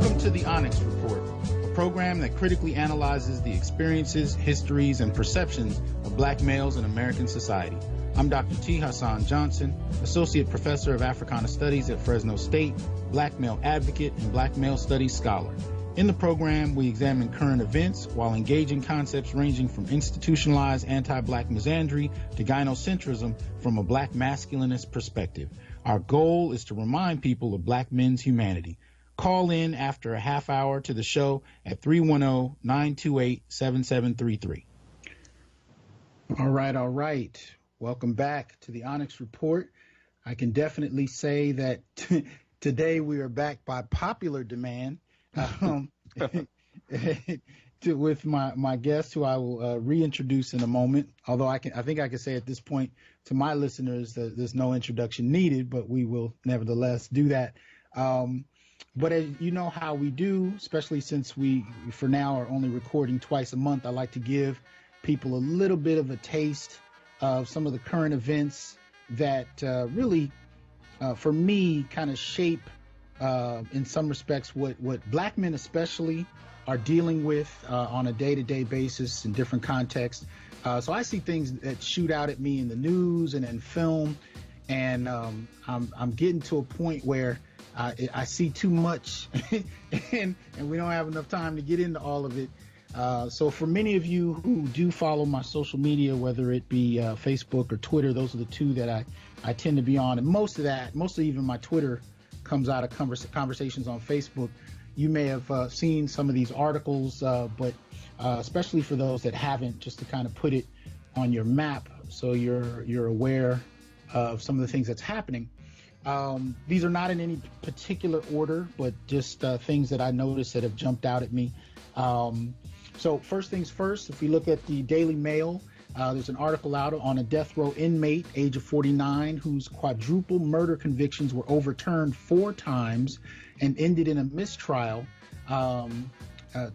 Welcome to the Onyx Report, a program that critically analyzes the experiences, histories, and perceptions of black males in American society. I'm Dr. Hasan Johnson, Associate Professor of Africana Studies at Fresno State, black male advocate, and black male studies scholar. In the program, we examine current events while engaging concepts ranging from institutionalized anti-black misandry to gynocentrism from a black masculinist perspective. Our goal is to remind people of black men's humanity. Call in after a half hour to the show at 310-928-7733. All right. Welcome back to the Onyx Report. I can definitely say that today we are back by popular demand. With my guest, who I will reintroduce in a moment. Although I think I can say at this point to my listeners that there's no introduction needed, but we will nevertheless do that. But as you know how we do, especially since we, for now, are only recording twice a month, I like to give people a little bit of a taste of some of the current events that really, for me, kind of shape, in some respects, what black men especially are dealing with on a day-to-day basis in different contexts. So I see things that shoot out at me in the news and in film, and I'm getting to a point where I see too much, and we don't have enough time to get into all of it. So for many of you who do follow my social media, whether it be Facebook or Twitter, those are the two that I tend to be on. And mostly even my Twitter comes out of conversations on Facebook. You may have seen some of these articles, but especially for those that haven't, just to kind of put it on your map so you're aware of some of the things that's happening. These are not in any particular order, but just things that I noticed that have jumped out at me. So first things first, if we look at the Daily Mail, there's an article out on a death row inmate, age of 49, whose quadruple murder convictions were overturned 4 times and ended in a mistrial. It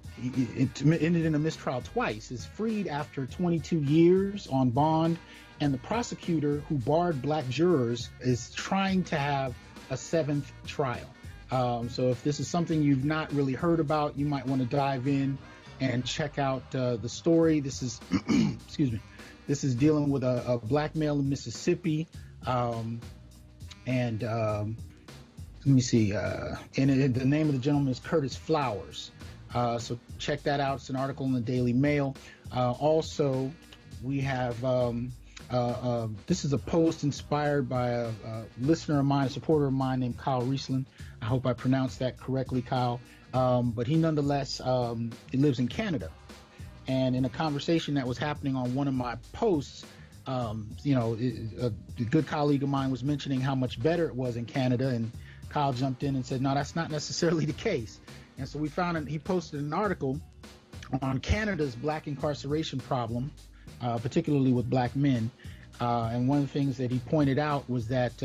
ended in a mistrial twice. Is freed after 22 years on bond, and the prosecutor who barred black jurors is trying to have a 7th trial. So if this is something you've not really heard about, you might want to dive in and check out the story. This is, excuse me, this is dealing with a black male in Mississippi, and let me see, and the name of the gentleman is Curtis Flowers. So check that out. It's an article in the Daily Mail. Also, we have this is a post inspired by a listener of mine, a supporter of mine named Kyle Riesland. I hope I pronounced that correctly, Kyle. But he nonetheless, he lives in Canada. And in a conversation that was happening on one of my posts, a good colleague of mine was mentioning how much better it was in Canada. And Kyle jumped in and said, no, that's not necessarily the case. And so we found, he posted an article on Canada's black incarceration problem, particularly with black men. And one of the things that he pointed out was that,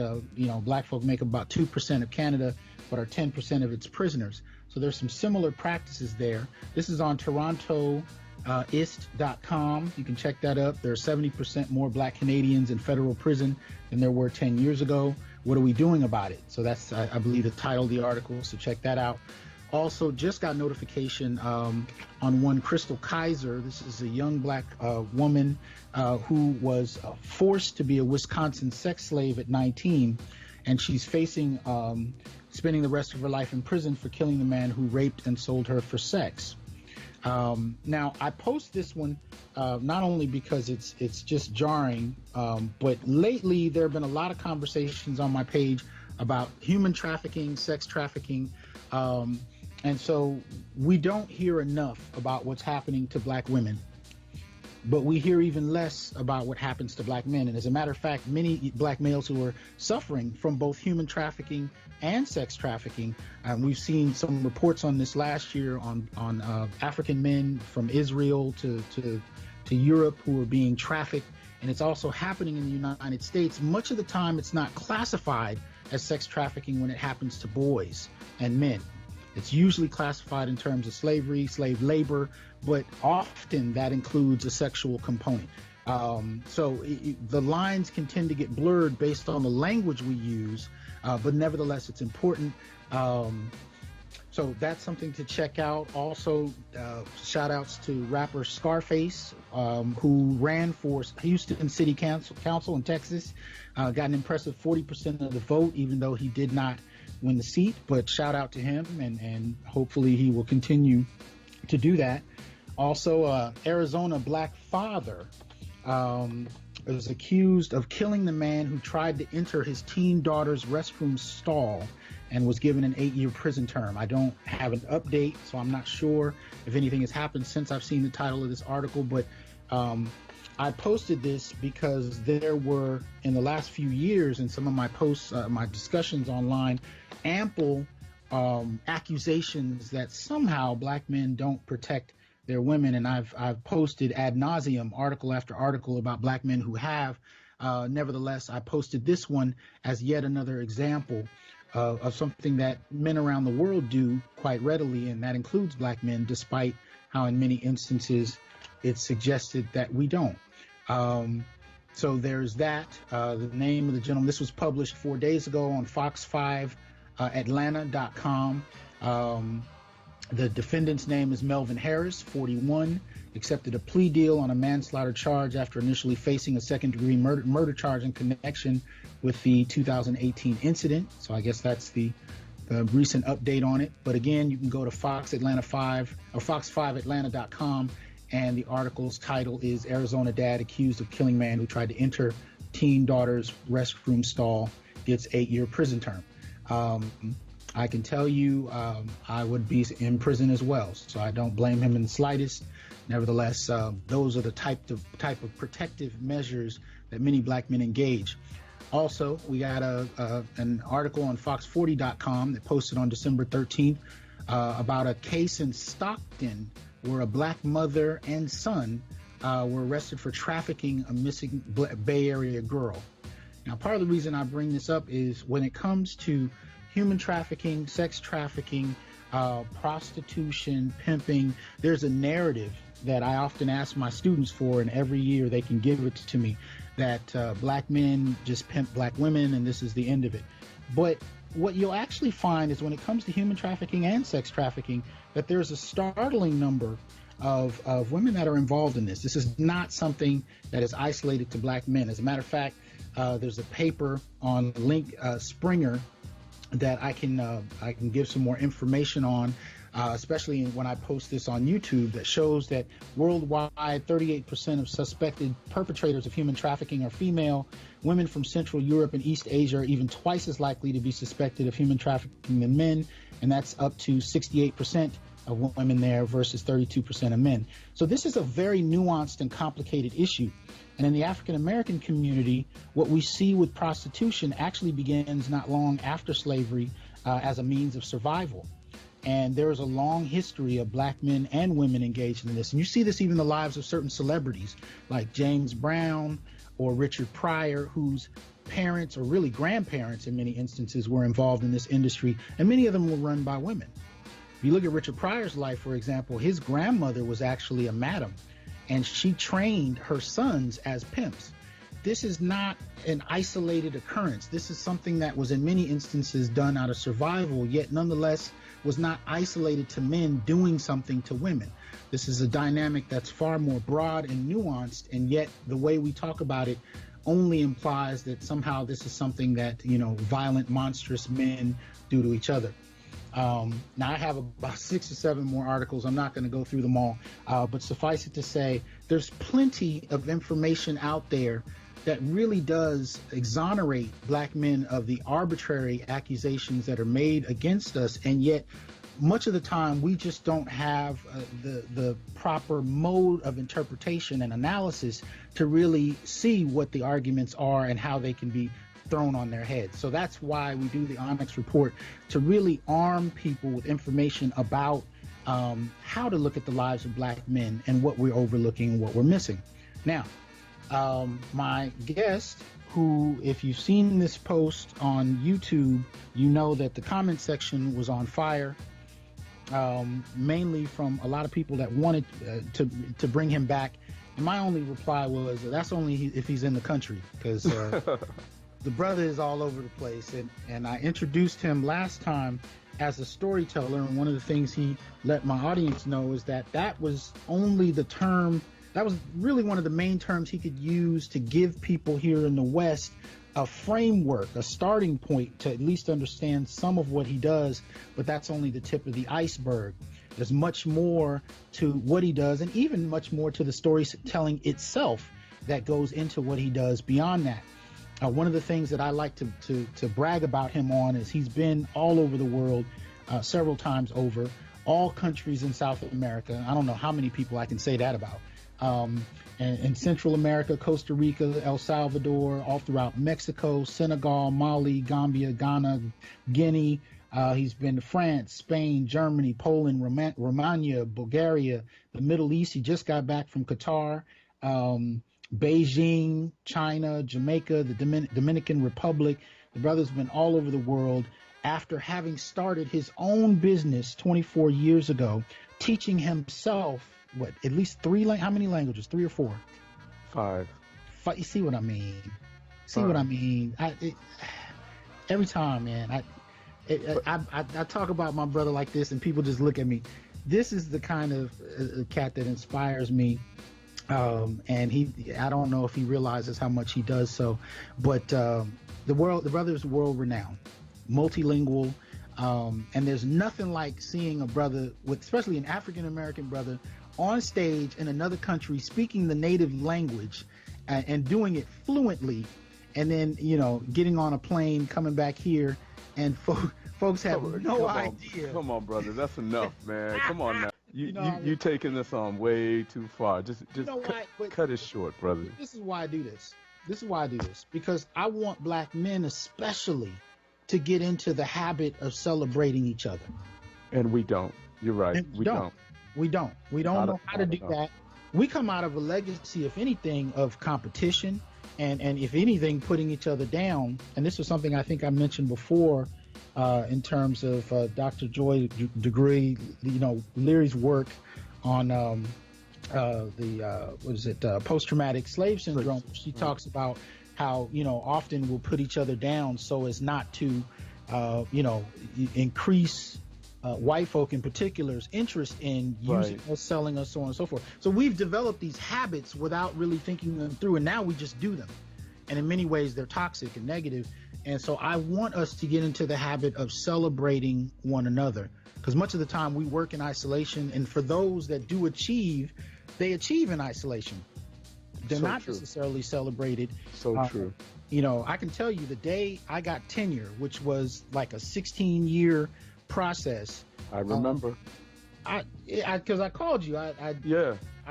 black folk make about 2% of Canada, but are 10% of its prisoners. So there's some similar practices there. This is on TorontoIst.com. You can check that up. There are 70% more black Canadians in federal prison than there were 10 years ago. What are we doing about it? So that's, I believe, the title of the article. So check that out. Also, just got notification on one Crystal Kaiser. This is a young black woman who was forced to be a Wisconsin sex slave at 19, and she's facing spending the rest of her life in prison for killing the man who raped and sold her for sex. Now, I post this one not only because it's just jarring, but lately there have been a lot of conversations on my page about human trafficking, sex trafficking, and so we don't hear enough about what's happening to black women, but we hear even less about what happens to black men. And as a matter of fact, many black males who are suffering from both human trafficking and sex trafficking, we've seen some reports on this last year on African men from Israel to Europe who are being trafficked. And it's also happening in the United States. Much of the time, it's not classified as sex trafficking when it happens to boys and men. It's usually classified in terms of slavery, slave labor, but often that includes a sexual component. So the lines can tend to get blurred based on the language we use, but nevertheless, it's important. So that's something to check out. Also, shout outs to rapper Scarface, who ran for Houston City Council in Texas. Got an impressive 40% of the vote, even though he did not win the seat. But shout out to him, and hopefully he will continue to do that. Also, Arizona black father is accused of killing the man who tried to enter his teen daughter's restroom stall and was given an 8-year prison term. I don't have an update, so I'm not sure if anything has happened since I've seen the title of this article, but I posted this because there were, in the last few years, in some of my posts, my discussions online, ample accusations that somehow black men don't protect their women, and I've posted ad nauseum article after article about black men who have. Nevertheless, I posted this one as yet another example of something that men around the world do quite readily, and that includes black men, despite how in many instances it's suggested that we don't. So there's that. The name of the gentleman, this was published 4 days ago on Fox5Atlanta.com. The defendant's name is Melvin Harris, 41, accepted a plea deal on a manslaughter charge after initially facing a second-degree murder charge in connection with the 2018 incident. So I guess that's the recent update on it. But again, you can go to Fox5Atlanta.com, and the article's title is Arizona Dad Accused of Killing Man Who Tried to Enter Teen Daughter's Restroom Stall Gets 8-year Prison Term. I can tell you I would be in prison as well, so I don't blame him in the slightest. Nevertheless, those are the type of protective measures that many black men engage. Also, we got an article on Fox40.com that posted on December 13th about a case in Stockton where a black mother and son were arrested for trafficking a missing Bay Area girl. Now, part of the reason I bring this up is when it comes to human trafficking, sex trafficking, prostitution, pimping, there's a narrative that I often ask my students for, and every year they can give it to me, that black men just pimp black women and this is the end of it. But what you'll actually find is when it comes to human trafficking and sex trafficking, that there's a startling number of women that are involved in this. This is not something that is isolated to black men. As a matter of fact, there's a paper on Springer that I can give some more information on, especially when I post this on YouTube, that shows that worldwide 38% of suspected perpetrators of human trafficking are female. Women from Central Europe and East Asia are even twice as likely to be suspected of human trafficking than men, and that's up to 68% of women there versus 32% of men. So this is a very nuanced and complicated issue. And in the African American community, what we see with prostitution actually begins not long after slavery as a means of survival. And there is a long history of black men and women engaged in this. And you see this even in the lives of certain celebrities like James Brown or Richard Pryor, whose parents or really grandparents in many instances were involved in this industry, and many of them were run by women. If you look at Richard Pryor's life, for example, his grandmother was actually a madam, and she trained her sons as pimps. This is not an isolated occurrence. This is something that was in many instances done out of survival, yet nonetheless was not isolated to men doing something to women. This is a dynamic that's far more broad and nuanced, and yet the way we talk about it only implies that somehow this is something that, you know, violent, monstrous men do to each other. Now I have about 6 or 7 more articles. I'm not going to go through them all, but suffice it to say, there's plenty of information out there that really does exonerate black men of the arbitrary accusations that are made against us, and yet much of the time we just don't have the proper mode of interpretation and analysis to really see what the arguments are and how they can be thrown on their heads. So that's why we do the Onyx Report, to really arm people with information about how to look at the lives of black men and what we're overlooking and what we're missing. Now, my guest, who, if you've seen this post on YouTube, you know that the comment section was on fire, mainly from a lot of people that wanted to bring him back. And my only reply was, that's only if he's in the country, because the brother is all over the place. And I introduced him last time as a storyteller, and one of the things he let my audience know is that that was only the term, that was really one of the main terms he could use to give people here in the West a framework, a starting point to at least understand some of what he does, but that's only the tip of the iceberg. There's much more to what he does, and even much more to the storytelling itself that goes into what he does beyond that. One of the things that I like to brag about him on is he's been all over the world several times over, all countries in South America. I don't know how many people I can say that about. And Central America, Costa Rica, El Salvador, all throughout Mexico, Senegal, Mali, Gambia, Ghana, Guinea. He's been to France, Spain, Germany, Poland, Romania, Bulgaria, the Middle East. He just got back from Qatar, Beijing, China, Jamaica, the Dominican Republic. The brother's been all over the world after having started his own business 24 years ago, teaching himself at least how many languages? 3 or 4? 5. You see what I mean? What I mean? Every time, man, I talk about my brother like this, and people just look at me. This is the kind of cat that inspires me, and I don't know if he realizes how much he does so, but the brother is world renowned, multilingual, and there's nothing like seeing a brother especially an African American brother, on stage in another country speaking the native language and doing it fluently, and then getting on a plane coming back here, and folks have no idea. Come on, brother, that's enough, man. Come on now. You taking this on way too far. Just cut it short, brother. This is why I do this. Because I want black men especially to get into the habit of celebrating each other. And we don't. You're right. We don't. We don't know how to do that. We come out of a legacy, if anything, of competition and if anything, putting each other down. And this was something I think I mentioned before in terms of Dr. Joy Degree, Leary's work on post-traumatic slave syndrome. She talks about how, often we'll put each other down so as not to, increase white folk in particular's interest in using us, selling us, so on and so forth. So we've developed these habits without really thinking them through, and now we just do them. And in many ways, they're toxic and negative. And so I want us to get into the habit of celebrating one another, because much of the time we work in isolation, and for those that do achieve, they achieve in isolation. They're not necessarily celebrated. True. I can tell you the day I got tenure, which was like a 16-year process. I remember. Because I called you. I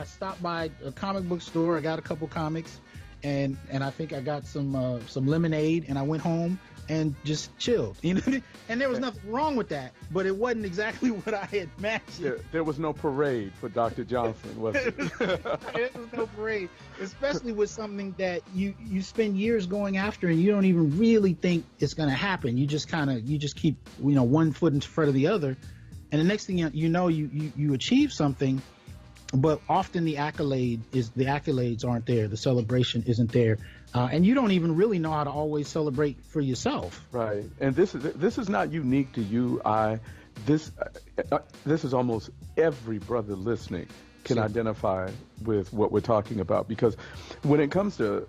stopped by a comic book store. I got a couple comics, and I think I got some lemonade, and I went home and just chilled. And there was nothing wrong with that, but it wasn't exactly what I had imagined. There was no parade for Dr. Johnson, was it? There was no parade, especially with something that you spend years going after, and you don't even really think it's going to happen. You just keep one foot in front of the other, and the next thing you achieve something. But often the accolades aren't there. The celebration isn't there, and you don't even really know how to always celebrate for yourself. Right, and this is not unique to you. This is almost every brother listening can identify with what we're talking about, because when it comes to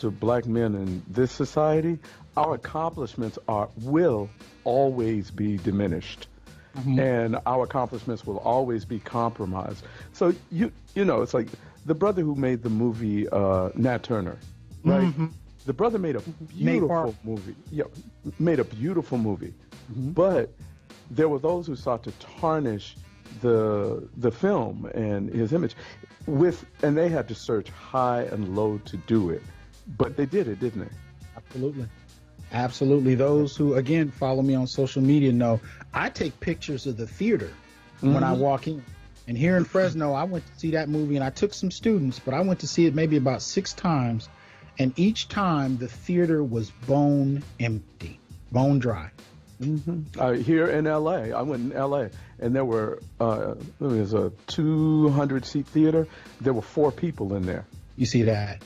black men in this society, our accomplishments will always be diminished. Mm-hmm. And our accomplishments will always be compromised. So it's like the brother who made the movie Nat Turner, right? Mm-hmm. The brother made a beautiful movie. Yeah, made a beautiful movie. Mm-hmm. But there were those who sought to tarnish the film and his image and they had to search high and low to do it. But they did it, didn't they? Absolutely. Those who, again, follow me on social media know I take pictures of the theater when I walk in. And here in Fresno, I went to see that movie, and I took some students, but I went to see it maybe about 6 times. And each time the theater was bone empty, bone dry. Mm-hmm. Here in L.A., I went in L.A., and there was a 200-seat theater. There were 4 people in there. You see that?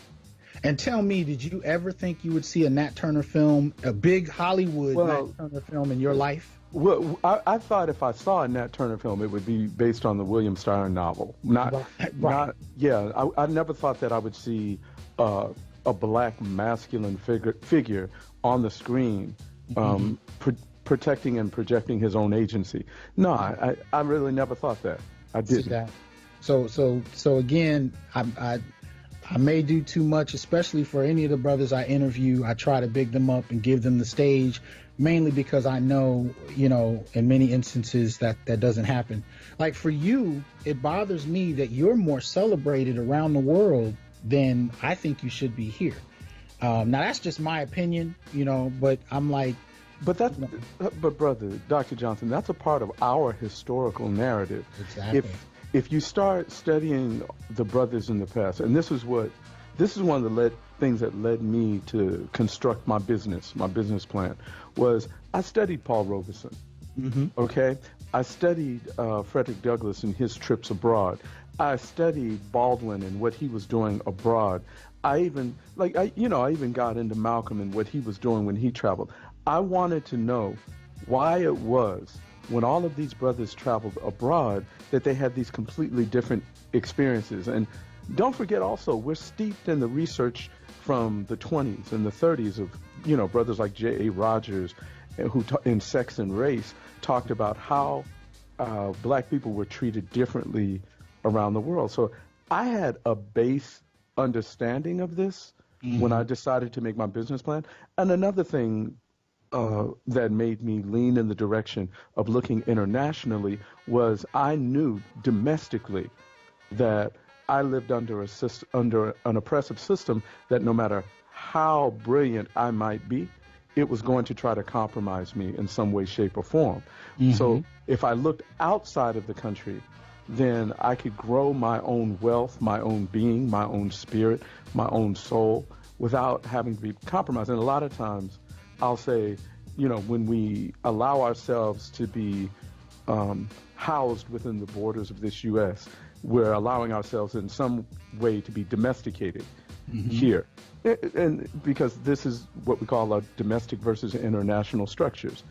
And tell me, did you ever think you would see a Nat Turner film, a big Hollywood Nat Turner film in your life? Well, I thought if I saw a Nat Turner film, it would be based on the William Styron novel. Not. Yeah, I never thought that I would see a black masculine figure on the screen, protecting and projecting his own agency. No, I really never thought that. I didn't. So again, I may do too much, especially for any of the brothers I interview. I try to big them up and give them the stage, mainly because I know, in many instances that doesn't happen. Like for you, it bothers me that you're more celebrated around the world than I think you should be here. Now that's just my opinion, but I'm like, but brother, Dr. Johnson, that's a part of our historical narrative. Exactly. If you start studying the brothers in the past, and this is one of the things that led me to construct my business plan, was I studied Paul Robeson. Okay, I studied Frederick Douglass and his trips abroad. I studied Baldwin and what he was doing abroad. I even got into Malcolm and what he was doing when he traveled. I wanted to know why it was, when all of these brothers traveled abroad, that they had these completely different experiences. And don't forget also, we're steeped in the research from the 20s and the 30s of, brothers like J.A. Rogers, who in Sex and Race talked about how black people were treated differently around the world. So I had a base understanding of this when I decided to make my business plan. And another thing that made me lean in the direction of looking internationally was I knew domestically that I lived under an oppressive system that no matter how brilliant I might be, it was going to try to compromise me in some way, shape, or form. So if I looked outside of the country, then I could grow my own wealth, my own being, my own spirit, my own soul without having to be compromised. And a lot of times I'll say, when we allow ourselves to be housed within the borders of this U.S., we're allowing ourselves in some way to be domesticated here. And because this is what we call our domestic versus international structures.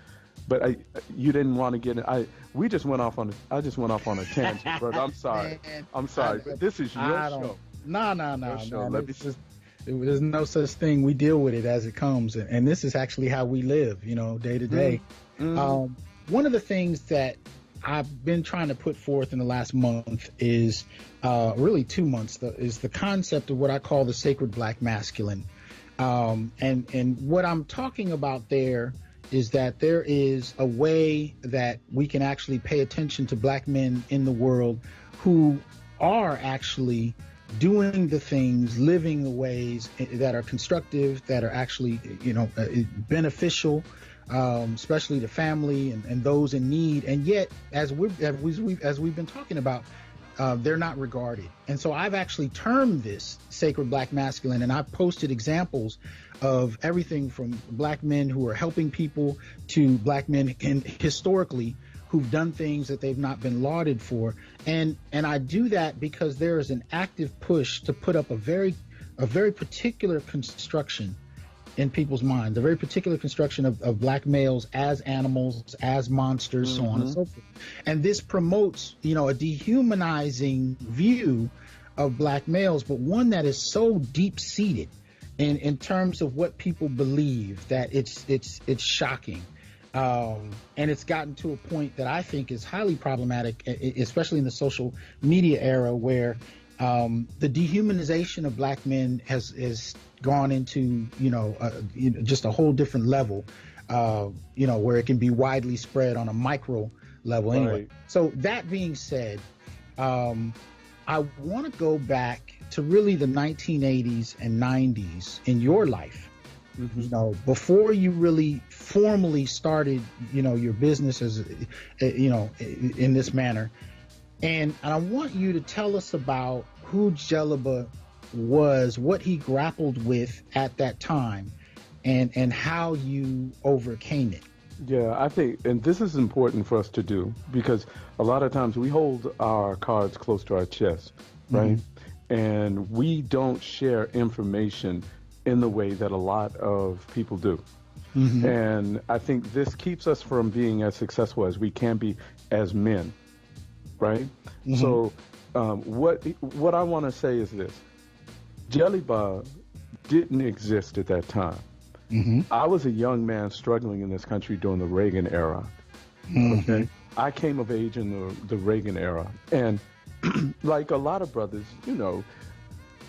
But you didn't want to get in. I just went off on a tangent, but I'm sorry. I'm sorry. But this is your show. No. There's no such thing. We deal with it as it comes, and this is actually how we live, day to day. One of the things that I've been trying to put forth in the last month is, really 2 months, is the concept of what I call the sacred black masculine. And what I'm talking about there is that there is a way that we can actually pay attention to black men in the world who are actually doing the things, living the ways that are constructive, that are actually, beneficial, especially to family and those in need. And yet, as we've been talking about, they're not regarded. And so I've actually termed this sacred black masculine, and I've posted examples of everything from black men who are helping people to black men historically who've done things that they've not been lauded for. And I do that because there is an active push to put up a very particular construction in people's minds, a very particular construction of black males as animals, as monsters, so on and so forth. And this promotes, a dehumanizing view of black males, but one that is so deep-seated in terms of what people believe that it's shocking. And it's gotten to a point that I think is highly problematic, especially in the social media era, where the dehumanization of black men has gone into, just a whole different level, where it can be widely spread on a micro level anyway. Right. So that being said, I want to go back to really the 1980s and 90s in your life. Before you really formally started, your business as, in this manner. And I want you to tell us about who Djeliba was, what he grappled with at that time, and how you overcame it. Yeah, I think, and this is important for us to do, because a lot of times we hold our cards close to our chest, right? And we don't share information in the way that a lot of people do. And I think this keeps us from being as successful as we can be as men, right? So what I want to say is this. Djeliba didn't exist at that time. I was a young man struggling in this country during the Reagan era. Okay, I came of age in the Reagan era, and like a lot of brothers, you know,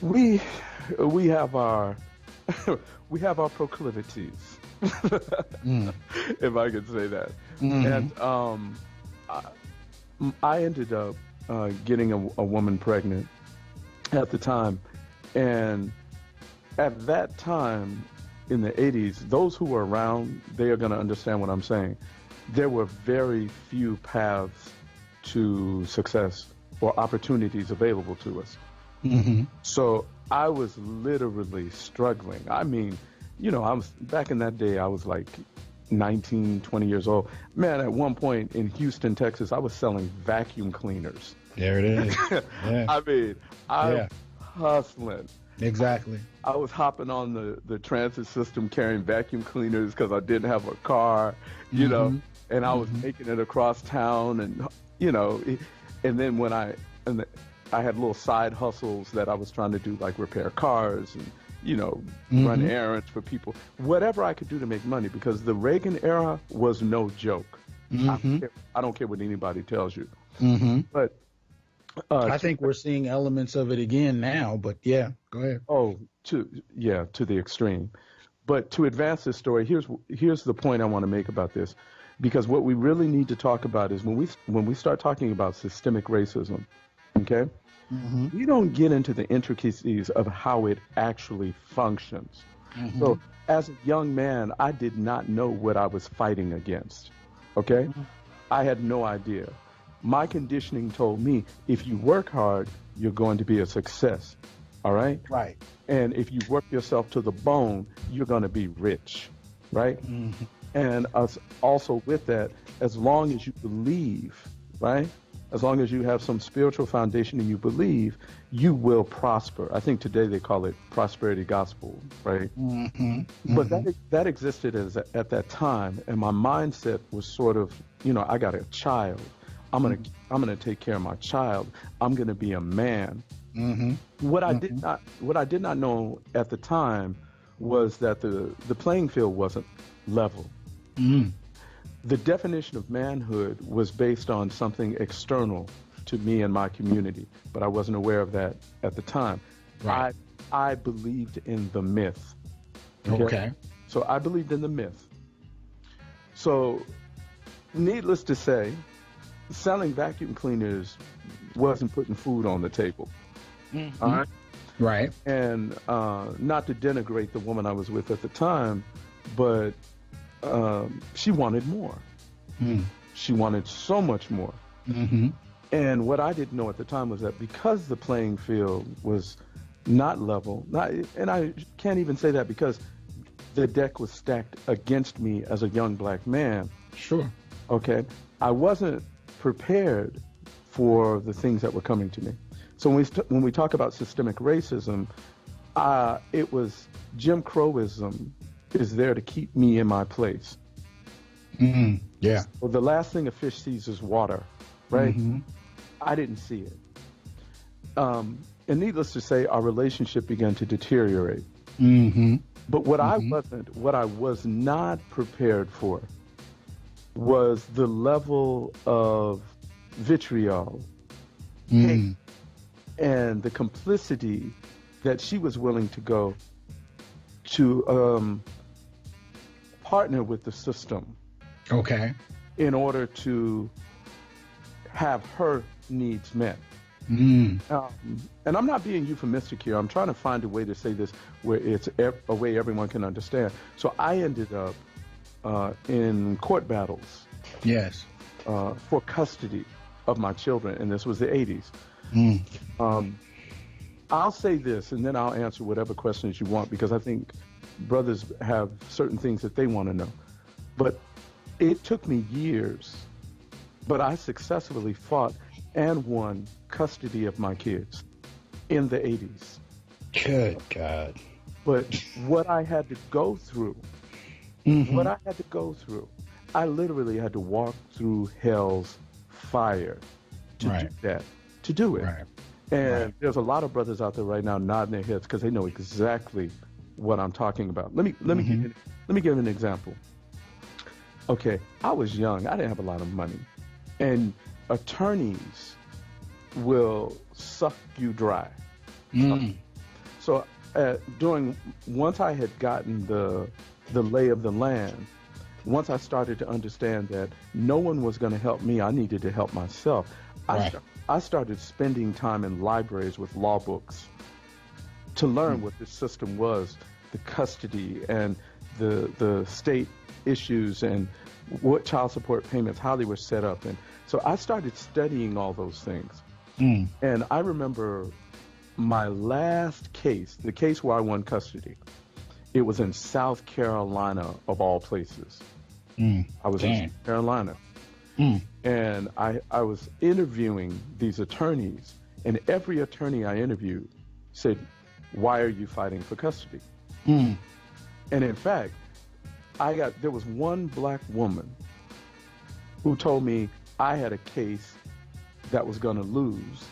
we have our we have our proclivities, if I could say that. And I ended up getting a woman pregnant at the time, and at that time in the 80s, those who were around, they are going to understand what I'm saying. There were very few paths to success or opportunities available to us. So I was literally struggling. I mean, you know, I was back in that day, I was like 19, 20 years old. Man, at one point in Houston, Texas, I was selling vacuum cleaners. There it is. Yeah. I mean, I was hustling. Exactly. I was hopping on the transit system carrying vacuum cleaners because I didn't have a car, you know, and I was making it across town, and, you know, and then when I had little side hustles that I was trying to do, like repair cars and, you know, run errands for people, whatever I could do to make money, because the Reagan era was no joke. I don't care what anybody tells you. But I think we're seeing elements of it again now, but yeah, go ahead. Oh, to the extreme. But to advance this story, here's the point I want to make about this, because what we really need to talk about is when we start talking about systemic racism, okay? We don't get into the intricacies of how it actually functions. So as a young man, I did not know what I was fighting against, okay? I had no idea. My conditioning told me, if you work hard, you're going to be a success, all right? Right. And if you work yourself to the bone, you're going to be rich, right? And also with that, as long as you believe, right? As long as you have some spiritual foundation and you believe, you will prosper. I think today they call it prosperity gospel, right? But that existed at that time, and my mindset was sort of, you know, I got a child. I'm gonna take care of my child. I'm gonna be a man. What I did not know at the time was that the playing field wasn't level. The definition of manhood was based on something external to me and my community, but I wasn't aware of that at the time. Right. I believed in the myth. Okay. So I believed in the myth. So, needless to say, selling vacuum cleaners wasn't putting food on the table. All right? Right. And not to denigrate the woman I was with at the time, but she wanted more. She wanted so much more. And what I didn't know at the time was that because the playing field was not level, and I can't even say that because the deck was stacked against me as a young black man. Sure. Okay. I wasn't prepared for the things that were coming to me. So when we talk about systemic racism, it was Jim Crowism is there to keep me in my place. Yeah. Well, the last thing a fish sees is water, right? I didn't see it. And needless to say, our relationship began to deteriorate. But what I was not prepared for was the level of vitriol, hate, and the complicity that she was willing to go to partner with the system. Okay. In order to have her needs met. And I'm not being euphemistic here. I'm trying to find a way to say this where it's a way everyone can understand. So I ended up in court battles. Yes. For custody of my children, and this was the 80s. I'll say this, and then I'll answer whatever questions you want, because I think brothers have certain things that they want to know. But it took me years, but I successfully fought and won custody of my kids in the 80s. Good God. But what I had to go through What I had to go through, I literally had to walk through hell's fire to do that, to do it. Right. And there's a lot of brothers out there right now nodding their heads because they know exactly what I'm talking about. Let me give an example. Okay, I was young. I didn't have a lot of money, and attorneys will suck you dry. So once I had gotten the lay of the land, once I started to understand that no one was going to help me, I needed to help myself. I started spending time in libraries with law books to learn what this system was, the custody and the state issues and what child support payments, how they were set up. And so I started studying all those things. And I remember my last case, the case where I won custody, it was in South Carolina, of all places. I was in South Carolina. And I was interviewing these attorneys, and every attorney I interviewed said, "Why are you fighting for custody?" And in fact, there was one black woman who told me I had a case that was going to lose,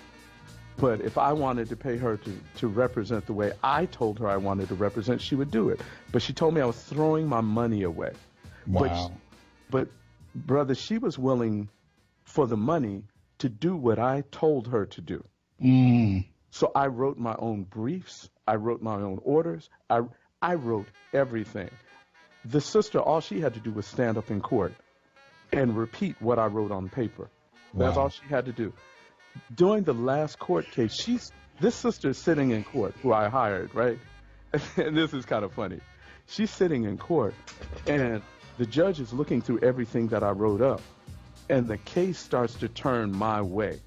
but if I wanted to pay her to represent the way I told her I wanted to represent, she would do it. But she told me I was throwing my money away. Wow. But brother, she was willing for the money to do what I told her to do. So I wrote my own briefs. I wrote my own orders. I wrote everything. The sister, all she had to do was stand up in court and repeat what I wrote on paper. That's all she had to do. During the last court case, this sister is sitting in court, who I hired, right? And this is kind of funny. She's sitting in court, and the judge is looking through everything that I wrote up, and the case starts to turn my way.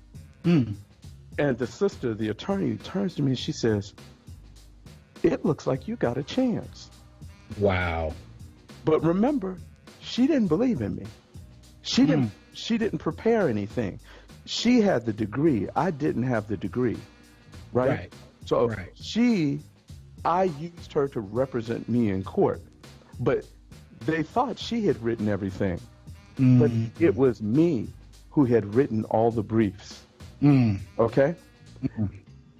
And the sister, the attorney, turns to me and she says, "It looks like you got a chance." Wow. But remember, she didn't believe in me. She didn't prepare anything. She had the degree. I didn't have the degree. Right? So I used her to represent me in court. But they thought she had written everything. But it was me who had written all the briefs. Okay?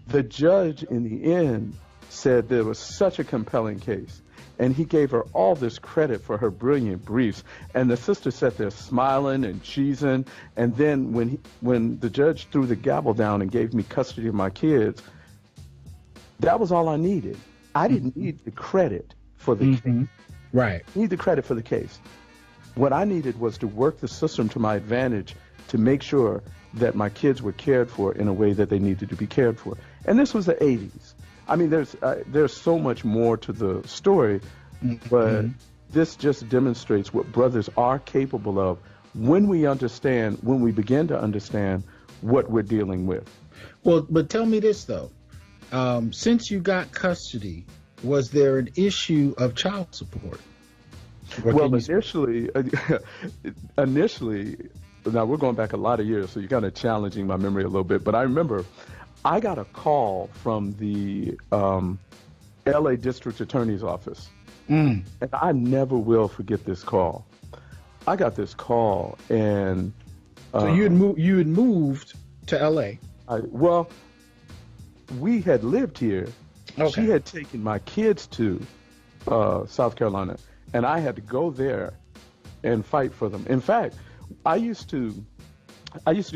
The judge in the end said there was such a compelling case, and he gave her all this credit for her brilliant briefs. And the sister sat there smiling and cheesing. And then when the judge threw the gavel down and gave me custody of my kids, that was all I needed. I didn't need the credit for the case. I need the credit for the case. What I needed was to work the system to my advantage to make sure that my kids were cared for in a way that they needed to be cared for. And this was the 80s. I mean, there's so much more to the story, but this just demonstrates what brothers are capable of when we begin to understand what we're dealing with. Well, but tell me this, though. Since you got custody, was there an issue of child support? Well, initially, now we're going back a lot of years, so you're kind of challenging my memory a little bit, but I remember I got a call from the LA District Attorney's Office, and I never will forget this call. I got this call, and so you had moved to LA. Well, we had lived here. Okay. She had taken my kids to South Carolina, and I had to go there and fight for them. In fact, I used to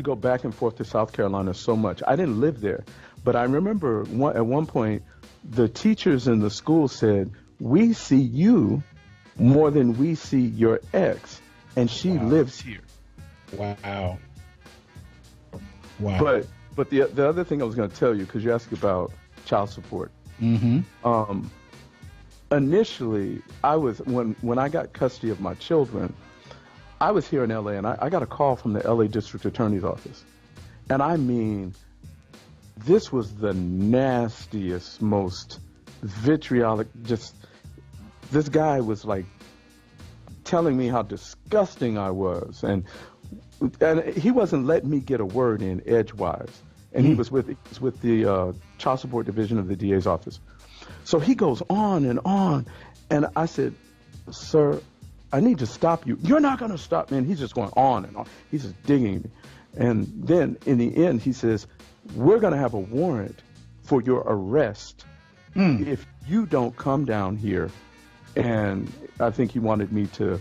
go back and forth to South Carolina so much. I didn't live there, but I remember at one point the teachers in the school said, "We see you more than we see your ex, and she lives here." Wow. But the other thing I was going to tell you, because you asked about child support. Initially, when I got custody of my children, I was here in LA, and I got a call from the LA District Attorney's Office. And I mean, this was the nastiest, most vitriolic, this guy was like telling me how disgusting I was. And he wasn't letting me get a word in edgewise. And he was with the Child Support Division of the DA's office. So he goes on, and I said, "Sir, I need to stop you. You're not going to stop me. And he's just going on and on. He's just digging me. And then in the end, he says, we're going to have a warrant for your arrest if you don't come down here. And I think he wanted me to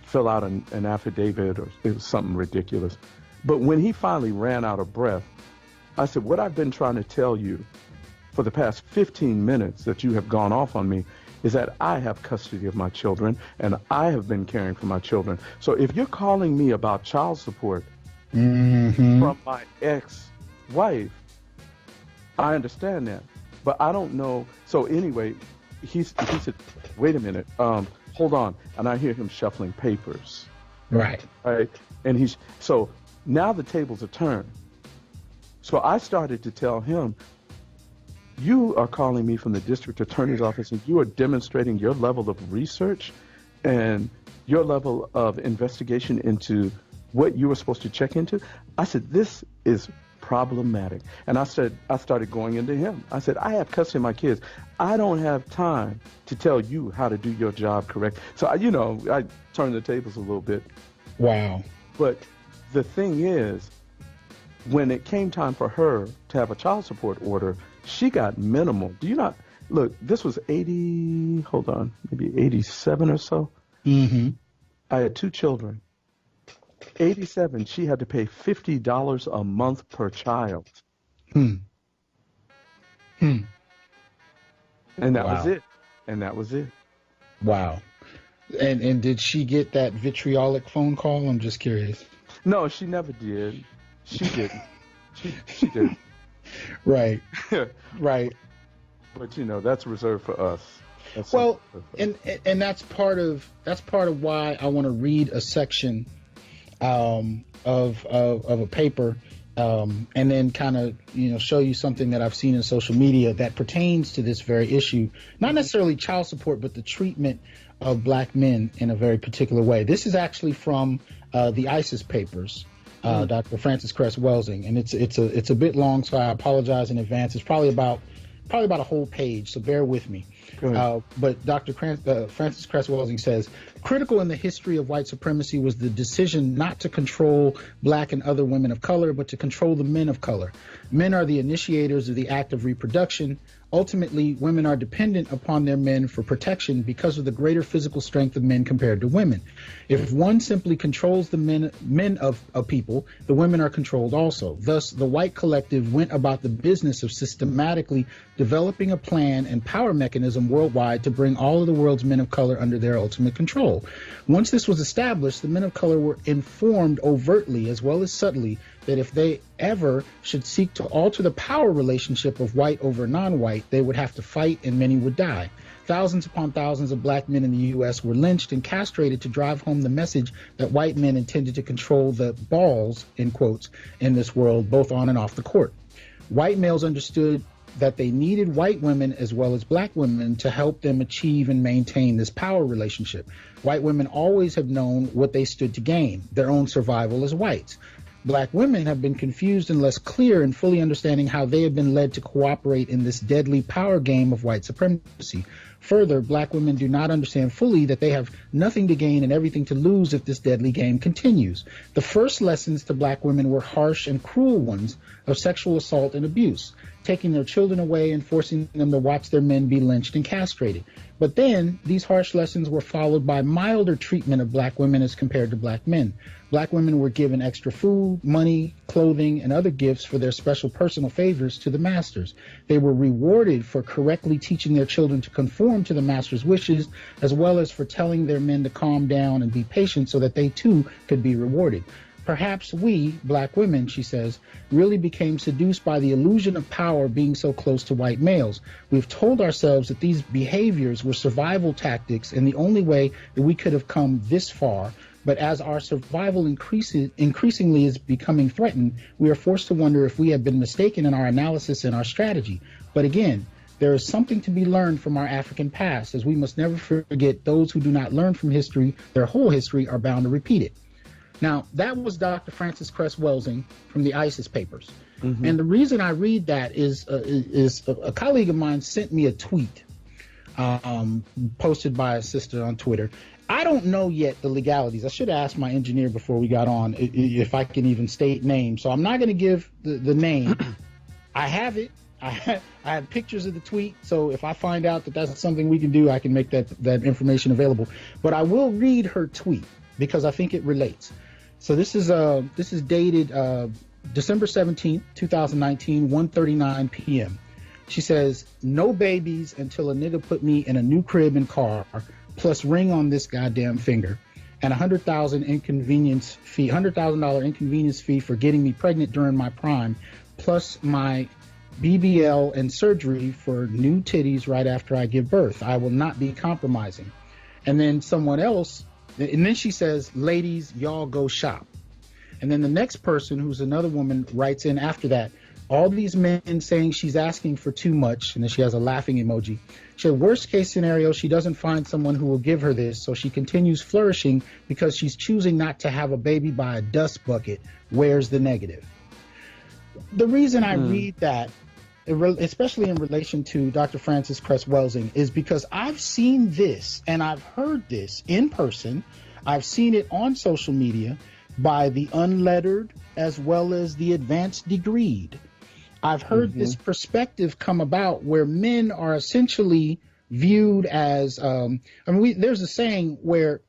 fill out an affidavit, or it was something ridiculous. But when he finally ran out of breath, I said, what I've been trying to tell you for the past 15 minutes that you have gone off on me is that I have custody of my children and I have been caring for my children. So if you're calling me about child support from my ex-wife, I understand that, but I don't know. So anyway, he said, wait a minute, hold on. And I hear him shuffling papers. Right. Right. And so now the tables are turned. So I started to tell him, you are calling me from the district attorney's office and you are demonstrating your level of research and your level of investigation into what you were supposed to check into. I said, this is problematic. And I started going into him. I said, I have custody of my kids. I don't have time to tell you how to do your job correct. So, I turned the tables a little bit. Wow. But the thing is, when it came time for her to have a child support order, she got minimal. Do you not? Look, this was maybe 87 or so. I had 2 children. 87, she had to pay $50 a month per child. And that was it. And that was it. Wow. And did she get that vitriolic phone call? I'm just curious. No, she never did. She didn't. She didn't. Right. Right. But that's reserved for us. And that's part of why I want to read a section of a paper, and then kind of show you something that I've seen in social media that pertains to this very issue. Not necessarily child support, but the treatment of black men in a very particular way. This is actually from the ISIS papers. Dr. Frances Cress Welsing, and it's a bit long, so I apologize in advance. It's probably about a whole page, so bear with me. But Dr. Frances Cress Welsing says, critical in the history of white supremacy was the decision not to control black and other women of color, but to control the men of color. Men are the initiators of the act of reproduction. Ultimately, women are dependent upon their men for protection because of the greater physical strength of men compared to women. If one simply controls the men of a people, the women are controlled also. Thus, the white collective went about the business of systematically developing a plan and power mechanism worldwide to bring all of the world's men of color under their ultimate control. Once this was established, the men of color were informed overtly as well as subtly that if they ever should seek to alter the power relationship of white over non-white, they would have to fight and many would die. Thousands upon thousands of black men in the U.S. were lynched and castrated to drive home the message that white men intended to control the balls, in quotes, in this world, both on and off the court. White males understood that they needed white women as well as black women to help them achieve and maintain this power relationship. White women always have known what they stood to gain, their own survival as whites. Black women have been confused and less clear in fully understanding how they have been led to cooperate in this deadly power game of white supremacy. Further, black women do not understand fully that they have nothing to gain and everything to lose if this deadly game continues. The first lessons to black women were harsh and cruel ones of sexual assault and abuse, taking their children away and forcing them to watch their men be lynched and castrated. But then these harsh lessons were followed by milder treatment of black women as compared to black men. Black women were given extra food, money, clothing, and other gifts for their special personal favors to the masters. They were rewarded for correctly teaching their children to conform to the master's wishes, as well as for telling their men to calm down and be patient so that they too could be rewarded. Perhaps we, black women, she says, really became seduced by the illusion of power being so close to white males. We've told ourselves that these behaviors were survival tactics and the only way that we could have come this far. But as our survival increasingly is becoming threatened, we are forced to wonder if we have been mistaken in our analysis and our strategy. But again, there is something to be learned from our African past, as we must never forget those who do not learn from history, their whole history, are bound to repeat it. Now, that was Dr. Frances Cress Welsing from the ISIS papers. And the reason I read that is a colleague of mine sent me a tweet posted by a sister on Twitter. I don't know yet the legalities. I should have asked my engineer before we got on if I can even state names. So I'm not going to give the name. I have it. I have pictures of the tweet. So if I find out that that's something we can do, I can make that information available. But I will read her tweet because I think it relates. So this is dated December 17th, 2019, 1:39 p.m. She says, "No babies until a nigga put me in a new crib and car, plus ring on this goddamn finger, and $100,000 inconvenience fee, $100,000 inconvenience fee for getting me pregnant during my prime, plus my BBL and surgery for new titties right after I give birth. I will not be compromising." And then someone else, and then she says, "Ladies, y'all go shop." And then the next person, who's another woman, writes in after that, all these men saying she's asking for too much, and then she has a laughing emoji. She said, worst case scenario, she doesn't find someone who will give her this, so she continues flourishing because she's choosing not to have a baby by a dust bucket. Where's the negative? The reason I read that, especially in relation to Dr. Frances Cress Welsing, is because I've seen this and I've heard this in person. I've seen it on social media by the unlettered as well as the advanced degreed. I've heard this perspective come about where men are essentially viewed as, there's a saying where,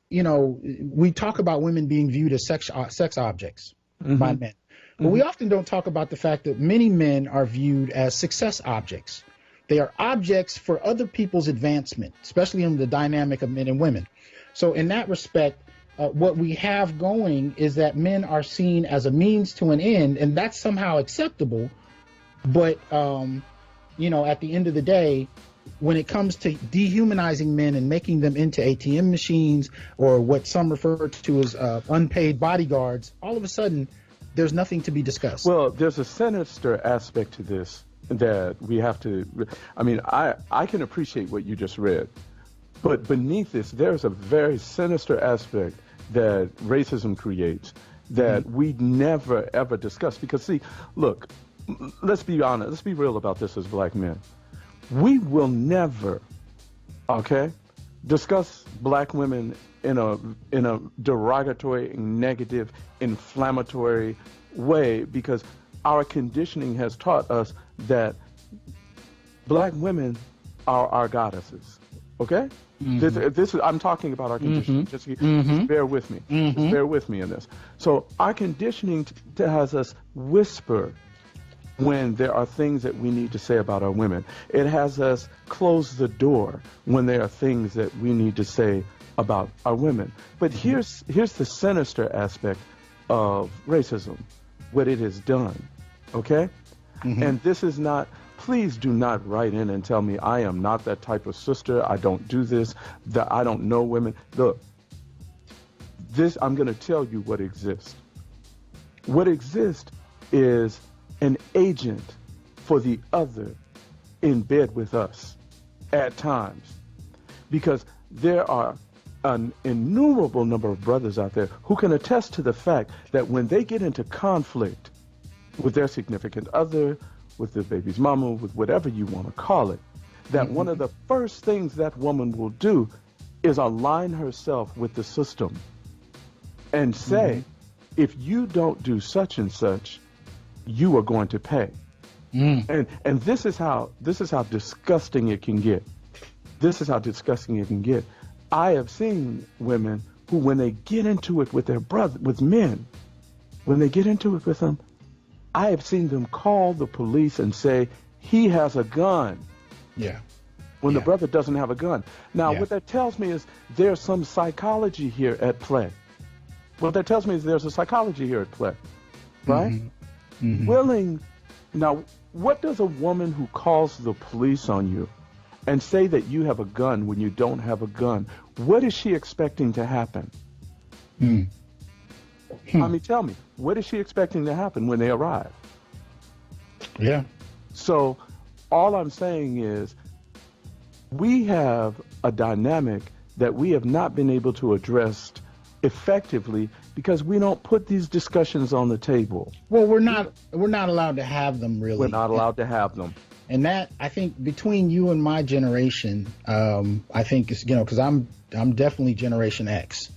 we talk about women being viewed as sex objects by men. But we often don't talk about the fact that many men are viewed as success objects. They are objects for other people's advancement, especially in the dynamic of men and women. So in that respect, what we have going is that men are seen as a means to an end, and that's somehow acceptable. But, at the end of the day, when it comes to dehumanizing men and making them into ATM machines or what some refer to as unpaid bodyguards, all of a sudden, there's nothing to be discussed. Well, there's a sinister aspect to this that we have to, I can appreciate what you just read, but beneath this, there's a very sinister aspect that racism creates that we never, ever discuss. Because, see, look, let's be honest, let's be real about this as black men. We will never, discuss black women in a derogatory, negative, inflammatory way, because our conditioning has taught us that black women are our goddesses. Okay? This is, I'm talking about our conditioning. Just bear with me. Just bear with me in this. So our conditioning has us whisper when there are things that we need to say about our women. It has us close the door when there are things that we need to say about our women. But here's the sinister aspect of racism, what it has done, okay? And this is not, please do not write in and tell me I am not that type of sister, I don't do this, that I don't know women. Look, I'm going to tell you what exists. What exists is an agent for the other in bed with us at times, because there are an innumerable number of brothers out there who can attest to the fact that when they get into conflict with their significant other, with their baby's mama, with whatever you want to call it, that one of the first things that woman will do is align herself with the system and say, if you don't do such and such, you are going to pay. And this is how disgusting it can get. This is how disgusting it can get. I have seen women who, when they get into it with their with men, when they get into it with them, I have seen them call the police and say, he has a gun. When the brother doesn't have a gun. Now, what that tells me is there's some psychology here at play. What that tells me is there's a psychology here at play, right? Willing. Now, what does a woman who calls the police on you and say that you have a gun when you don't have a gun, what is she expecting to happen? I mean, tell me, what is she expecting to happen when they arrive? So all I'm saying is we have a dynamic that we have not been able to address effectively because we don't put these discussions on the table. Well, we're not allowed to have them, really. We're not allowed to have them. And that, I think, between you and my generation, I think is, because I'm definitely Generation X.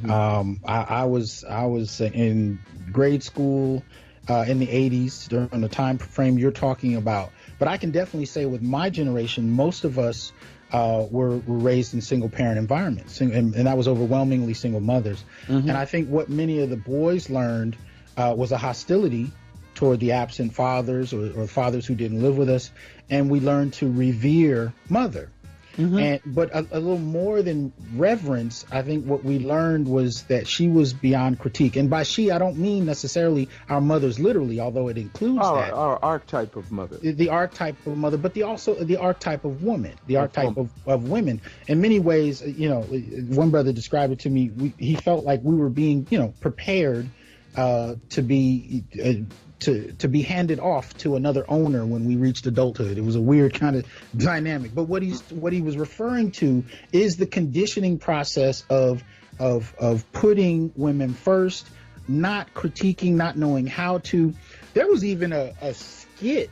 I was in grade school in the 80s during the time frame you're talking about. But I can definitely say with my generation, most of us were raised in single parent environments, and that was overwhelmingly single mothers. And I think what many of the boys learned was a hostility toward the absent fathers or fathers who didn't live with us, and we learned to revere mother. But a little more than reverence, I think what we learned was that she was beyond critique. And by she, I don't mean necessarily our mothers literally, although it includes that. Our archetype of mother. The archetype of mother, but also the archetype of woman, the archetype of women. In many ways, one brother described it to me, he felt like we were being, prepared to be handed off to another owner when we reached adulthood. It was a weird kind of dynamic. But what he was referring to is the conditioning process of putting women first, not critiquing, not knowing how to. There was even a skit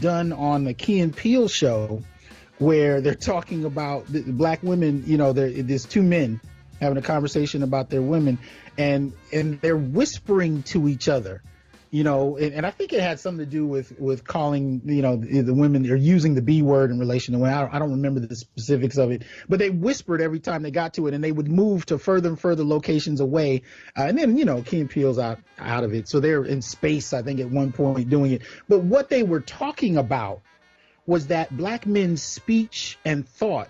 done on the Key and Peele show where they're talking about the black women. There's two men having a conversation about their women, and they're whispering to each other. And I think it had something to do with calling, the women, or using the B word in relation to women. I don't remember the specifics of it, but they whispered every time they got to it, and they would move to further and further locations away. And then, Key and Peele's out of it. So they're in space, I think, at one point doing it. But what they were talking about was that black men's speech and thought,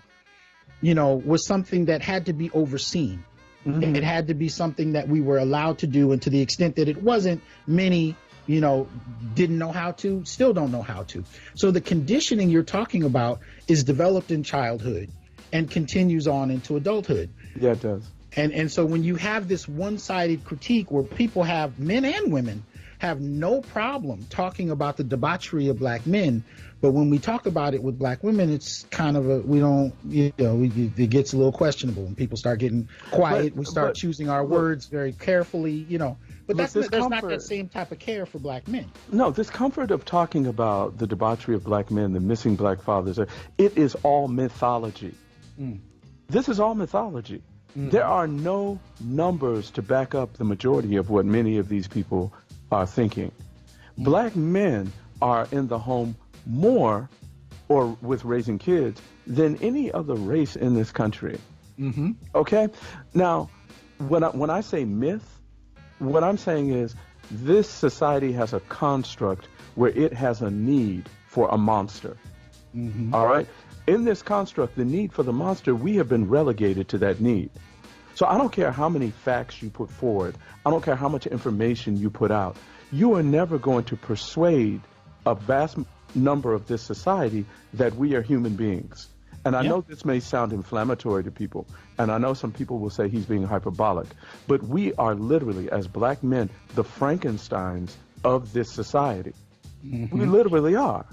was something that had to be overseen. It had to be something that we were allowed to do, and to the extent that it wasn't, many, didn't know how to, still don't know how to. So the conditioning you're talking about is developed in childhood and continues on into adulthood. Yeah, it does. And so when you have this one-sided critique where people have, men and women, have no problem talking about the debauchery of black men, but when we talk about it with black women, it's kind of it gets a little questionable. When people start getting quiet, we start choosing our words very carefully, But there's not that same type of care for black men. No, this comfort of talking about the debauchery of black men, the missing black fathers, it is all mythology. This is all mythology. There are no numbers to back up the majority of what many of these people are thinking. Black men are in the home more, or with raising kids, than any other race in this country. Okay? Now, when I say myth, what I'm saying is this society has a construct where it has a need for a monster. All right? In this construct, the need for the monster, we have been relegated to that need. So I don't care how many facts you put forward. I don't care how much information you put out. You are never going to persuade a vast number of this society that we are human beings. And I know this may sound inflammatory to people, and I know some people will say he's being hyperbolic, but we are literally, as black men, the Frankensteins of this society. We literally are.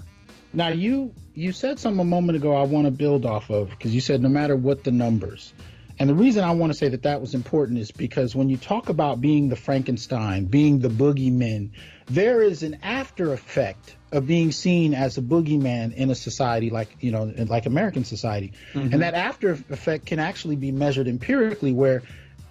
Now, you said something a moment ago I want to build off of, because you said no matter what the numbers. And the reason I want to say that was important is because when you talk about being the Frankenstein, being the boogeyman, there is an after effect of being seen as a boogeyman in a society like American society. And that after effect can actually be measured empirically, where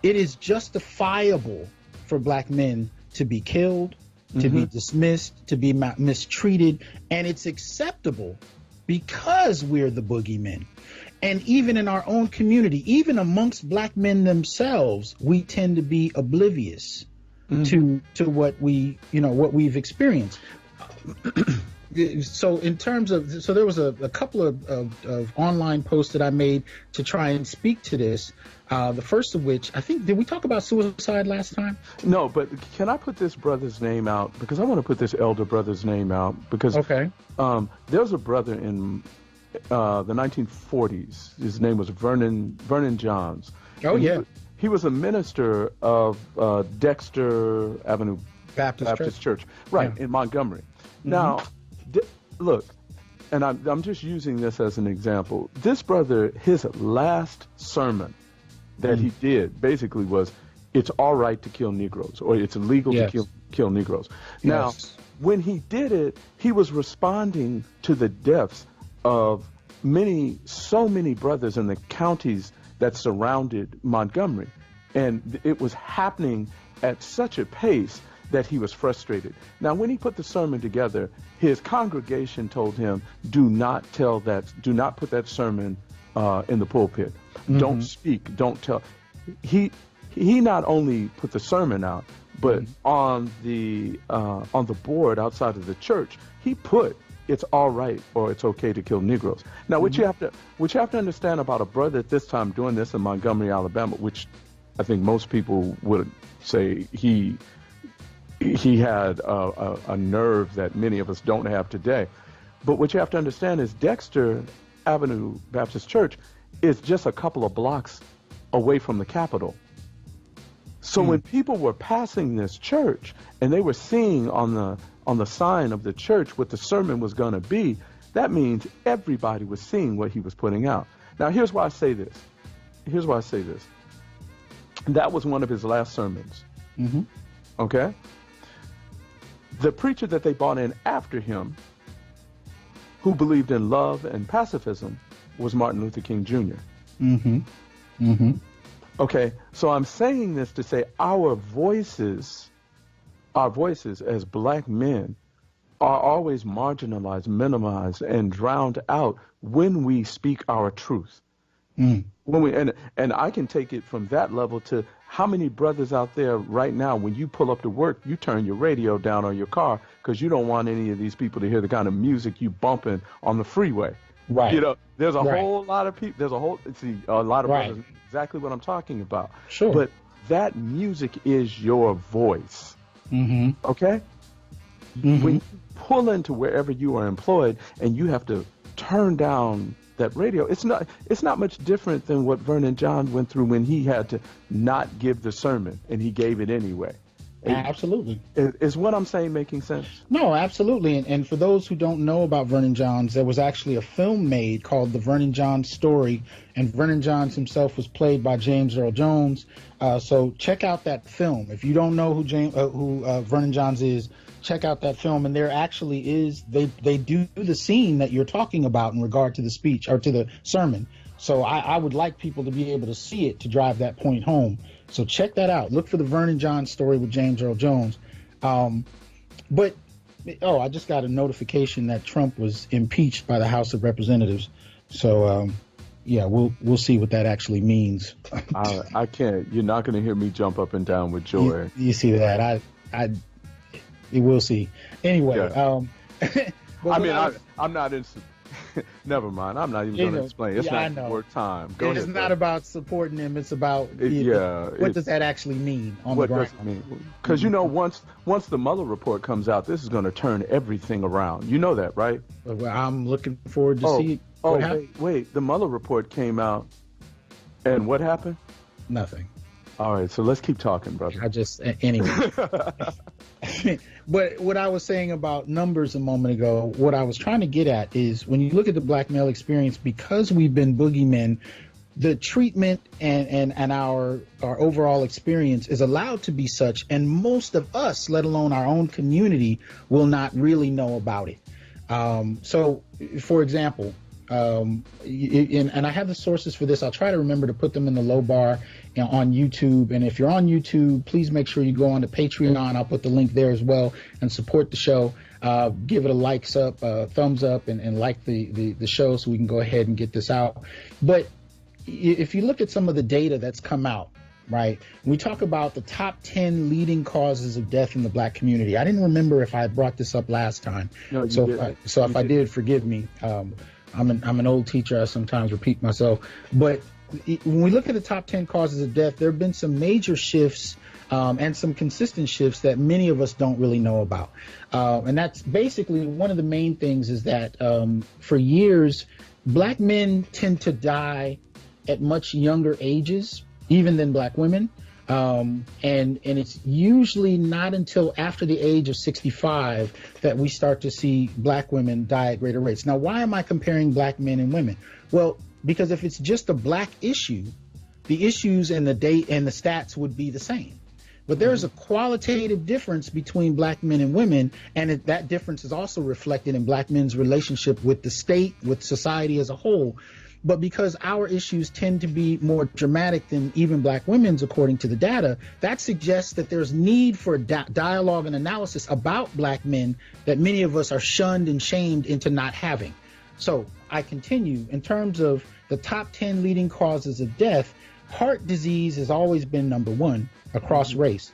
it is justifiable for black men to be killed, to be dismissed, to be mistreated, and it's acceptable because we're the boogeymen. And even in our own community, even amongst black men themselves, we tend to be oblivious to what we've experienced. So in terms of, there was a couple of online posts that I made to try and speak to this. The first of which, I think, did we talk about suicide last time? No, but can I put this brother's name out? Because I want to put this elder brother's name out. Because there was a brother in the 1940s. His name was Vernon Johns. Oh, yeah. He was a minister of Dexter Avenue Baptist Church. Right, in Montgomery. Now, look, and I'm just using this as an example. This brother, his last sermon that he did basically was, it's all right to kill Negroes, or it's illegal to kill Negroes. Now, when he did it, he was responding to the deaths of so many brothers in the counties that surrounded Montgomery. And it was happening at such a pace that he was frustrated. Now, when he put the sermon together, his congregation told him, do not put that sermon in the pulpit. Mm-hmm. Don't speak, don't tell. He not only put the sermon out, but on the board outside of the church, he put, it's all right or it's okay to kill Negroes. Now, what you have to understand about a brother at this time doing this in Montgomery, Alabama, which I think most people would say he had a nerve that many of us don't have today. But what you have to understand is Dexter Avenue Baptist Church is just a couple of blocks away from the Capitol. So when people were passing this church and they were seeing on the sign of the church what the sermon was going to be, that means everybody was seeing what he was putting out. Now, here's why I say this. That was one of his last sermons. Mm-hmm. Okay? The preacher that they brought in after him, who believed in love and pacifism, was Martin Luther King Jr. Mm-hmm. Mm-hmm. Okay, so I'm saying this to say our voices as black men are always marginalized, minimized, and drowned out when we speak our truth. Mm. And I can take it from that level to how many brothers out there right now, when you pull up to work, you turn your radio down on your car because you don't want any of these people to hear the kind of music you bumping on the freeway. Right. You know, there's a whole lot of people. There's a lot of brothers. Exactly what I'm talking about. Sure. But that music is your voice. Mm-hmm. Okay? Mm-hmm. When you pull into wherever you are employed and you have to turn down that radio, it's not much different than what Vernon John went through when he had to not give the sermon and he gave it anyway. Absolutely. Is what I'm saying making sense? No, absolutely. And for those who don't know about Vernon Johns, there was actually a film made called The Vernon Johns Story, and Vernon Johns himself was played by James Earl Jones. So check out that film. If you don't know who Vernon Johns is, check out that film. And there actually is, they do the scene that you're talking about in regard to the speech or to the sermon. So I would like people to be able to see it to drive that point home. So check that out. Look for the Vernon Johns Story with James Earl Jones. I just got a notification that Trump was impeached by the House of Representatives. So, we'll see what that actually means. I can't. You're not going to hear me jump up and down with joy. You see that? You will see. Anyway. Yeah. I'm not in. Never mind. I'm not even going to explain. It's not worth time. It's not about supporting him. It's about what does that actually mean on the ground? What does it mean? Because once the Mueller report comes out, this is going to turn everything around. You know that, right? Well, I'm looking forward to see. Wait. The Mueller report came out, and what happened? Nothing. All right, so let's keep talking, brother. Anyway. But what I was saying about numbers a moment ago, what I was trying to get at is when you look at the black male experience, because we've been boogeymen, the treatment and our overall experience is allowed to be such, and most of us, let alone our own community, will not really know about it. So, for example, and I have the sources for this. I'll try to remember to put them in the low bar on YouTube. And if you're on YouTube, please make sure you go on to Patreon. I'll put the link there as well and support the show. Give it a thumbs up and like the show so we can go ahead and get this out. But if you look at some of the data that's come out, right, we talk about the top 10 leading causes of death in the black community. I didn't remember if I brought this up last time. No, if I did, forgive me. I'm an old teacher. I sometimes repeat myself. But when we look at the top 10 causes of death, there have been some major shifts and some consistent shifts that many of us don't really know about. And that's basically one of the main things is that for years, black men tend to die at much younger ages, even than black women. And it's usually not until after the age of 65 that we start to see black women die at greater rates. Now, why am I comparing black men and women? Well, because if it's just a black issue, the issues and the date and the stats would be the same. But there is a qualitative difference between black men and women, and that difference is also reflected in black men's relationship with the state, with society as a whole. But because our issues tend to be more dramatic than even black women's, according to the data, that suggests that there's need for dialogue and analysis about black men that many of us are shunned and shamed into not having. So I continue. In terms of the top 10 leading causes of death, heart disease has always been number one across race.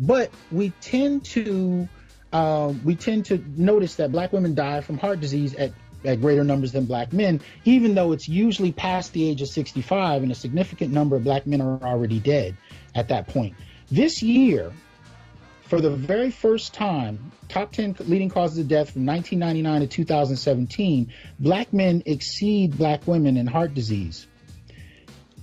But we tend to notice that black women die from heart disease at greater numbers than black men, even though it's usually past the age of 65 and a significant number of black men are already dead at that point. This year, for the very first time, top 10 leading causes of death from 1999 to 2017, black men exceed black women in heart disease.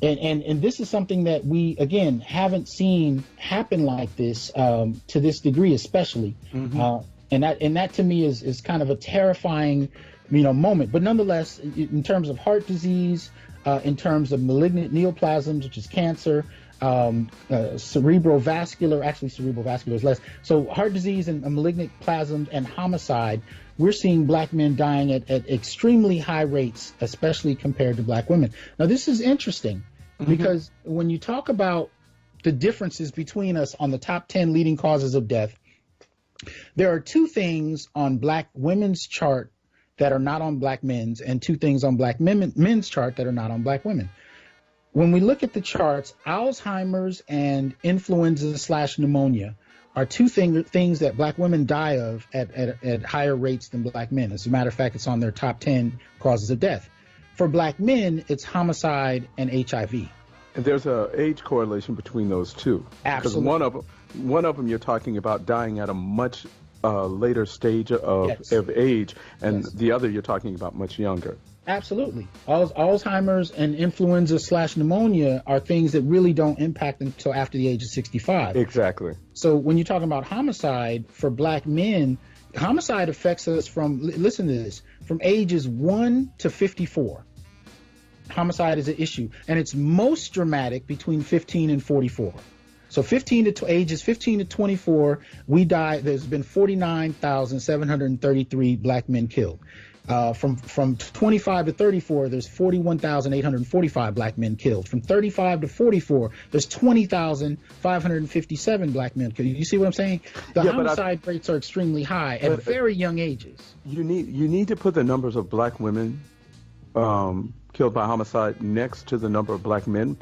And this is something that we, again, haven't seen happen like this to this degree, especially. And that to me is kind of a terrifying moment. But nonetheless, in terms of heart disease, in terms of malignant neoplasms, which is cancer, cerebrovascular is less. So heart disease and malignant plasms and homicide, we're seeing black men dying at extremely high rates, especially compared to black women. Now, this is interesting because when you talk about the differences between us on the top 10 leading causes of death, there are two things on black women's chart that are not on black men's, and two things on black men's chart that are not on black women. When we look at the charts, Alzheimer's and influenza/pneumonia are two things that black women die of at higher rates than black men. As a matter of fact, it's on their top 10 causes of death. For black men, it's homicide and HIV. And there's an age correlation between those two. Absolutely. Because one of them you're talking about dying at a much later stage of age, and the other you're talking about much younger. Absolutely. Alzheimer's and influenza/pneumonia are things that really don't impact until after the age of 65. Exactly. So when you're talking about homicide for black men, homicide affects us from, listen to this, from ages 1 to 54. Homicide is an issue, and it's most dramatic between 15 and 44. So ages 15 to 24, there's been 49,733 black men killed. From 25 to 34, there's 41,845 black men killed. From 35 to 44, there's 20,557 black men killed. You see what I'm saying? The homicide rates are extremely high at very young ages. You need to put the numbers of black women killed by homicide next to the number of black men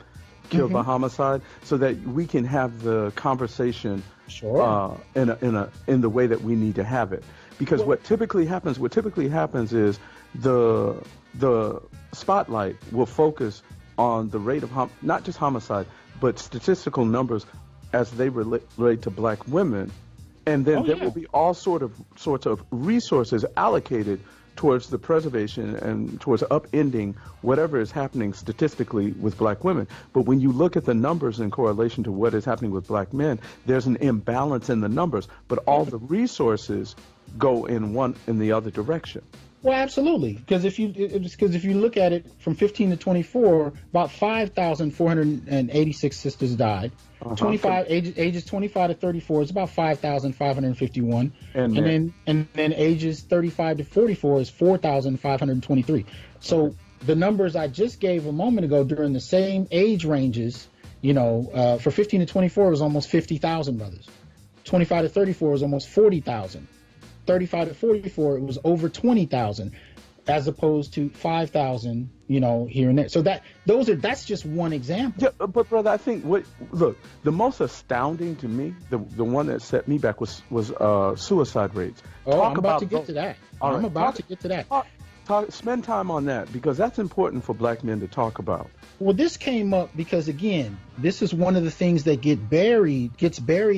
killed by homicide, so that we can have the conversation in the way that we need to have it. Because what typically happens is the spotlight will focus on the rate of not just homicide, but statistical numbers as they relate to black women, and then there will be all sorts of resources allocated towards the preservation and towards upending whatever is happening statistically with black women. But when you look at the numbers in correlation to what is happening with black men, there's an imbalance in the numbers, but all the resources go in the other direction. Well, absolutely, because if you look at it from 15 to 24, about 5,486 sisters died. Ages 25 to 34 is about 5,551, and then ages 35 to 44 is 4,523. So the numbers I just gave a moment ago during the same age ranges, for 15 to 24 was almost 50,000 brothers. 25 to 34 was almost 40,000. 35 to 44 it was over 20,000, as opposed to 5,000, here and there. So that's just one example. Yeah, but brother, I think the most astounding to me, the one that set me back was suicide rates. I'm about to get to that. Spend time on that, because that's important for black men to talk about. Well, this came up because, again, this is one of the things that gets buried